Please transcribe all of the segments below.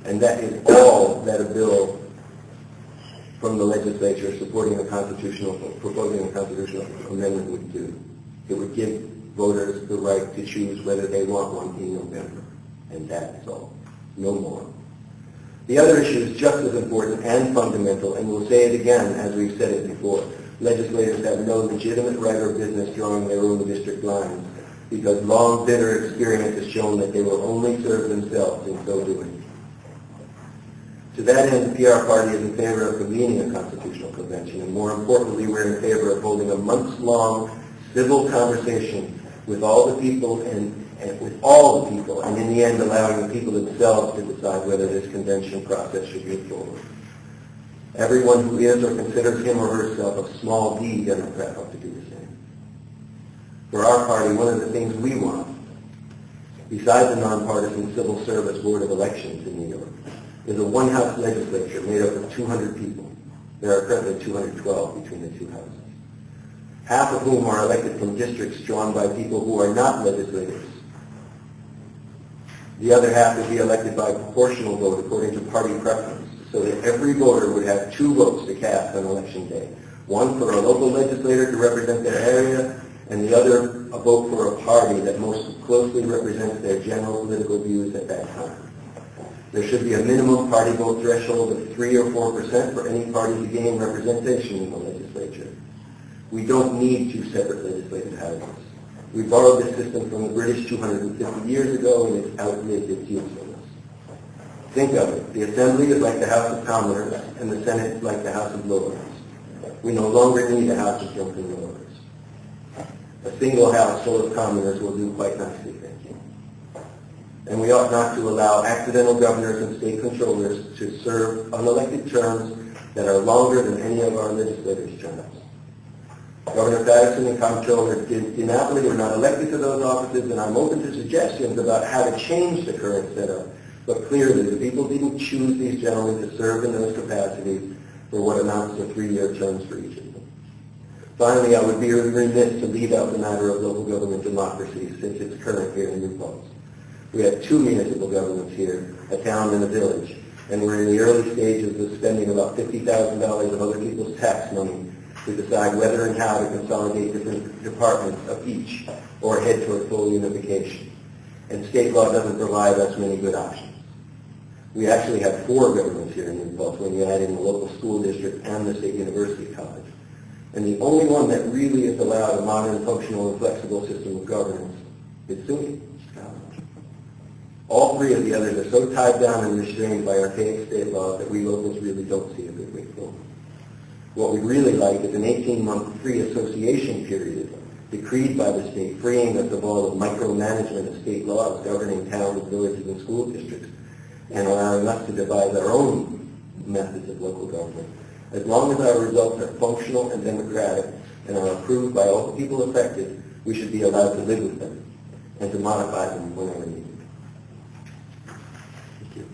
And that is all that a bill from the legislature supporting proposing a constitutional amendment would do. It would give voters the right to choose whether they want one in November. And that is all. No more. The other issue is just as important and fundamental, and we'll say it again as we've said it before. Legislators have no legitimate right or business drawing their own district lines, because long, bitter experience has shown that they will only serve themselves in so doing. To that end, the PR Party is in favor of convening a constitutional convention, and more importantly, we're in favor of holding a months-long civil conversation with all the people and in the end allowing the people themselves to decide whether this convention process should move forward. Everyone who is or considers him or herself a small d Democrat ought to do the same. For our party, one of the things we want, besides the nonpartisan Civil Service Board of Elections in New York, is a one-house legislature made up of 200 people. There are currently 212 between the two houses, half of whom are elected from districts drawn by people who are not legislators. The other half would be elected by proportional vote according to party preference, so that every voter would have 2 votes to cast on election day, one for a local legislator to represent their area, and the other a vote for a party that most closely represents their general political views at that time. There should be a minimum party vote threshold of 3 or 4% for any party to gain representation in the legislature. We don't need 2 separate legislative houses. We borrowed this system from the British 250 years ago, and it's outlived its usefulness. Think of it. The Assembly is like the House of Commons, and the Senate is like the House of Lords. We no longer need a House of Drunken Lords. A single House full of commoners will do quite nicely, thank you. And we ought not to allow accidental governors and state controllers to serve unelected terms that are longer than any of our legislators' terms. Governor Patterson and Comptroller DiNapoli were not elected to those offices, and I'm open to suggestions about how to change the current setup. But clearly, the people didn't choose these gentlemen to serve in those capacities for what amounts to 3-year terms for each of them. Finally, I would be remiss to leave out the matter of local government democracy, since it's current here in New Paltz. We have 2 municipal governments here, a town and a village, and we're in the early stages of spending about $50,000 of other people's tax money to decide whether and how to consolidate different departments of each or head toward full unification. And state law doesn't provide us many good options. We actually have 4 governments here in New Paltz when you add in the local school district and the State University College. And the only one that really has allowed a modern, functional, and flexible system of governance is SUNY. All 3 of the others are so tied down and restrained by archaic state laws that we locals really don't see a good way forward. What we'd really like is an 18-month free association period decreed by the state, freeing us of all the micromanagement of state laws governing towns, villages, and school districts, and allowing us to devise our own methods of local government. As long as our results are functional and democratic and are approved by all the people affected, we should be allowed to live with them and to modify them whenever needed. Thank you.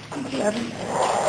Thank you, Evan.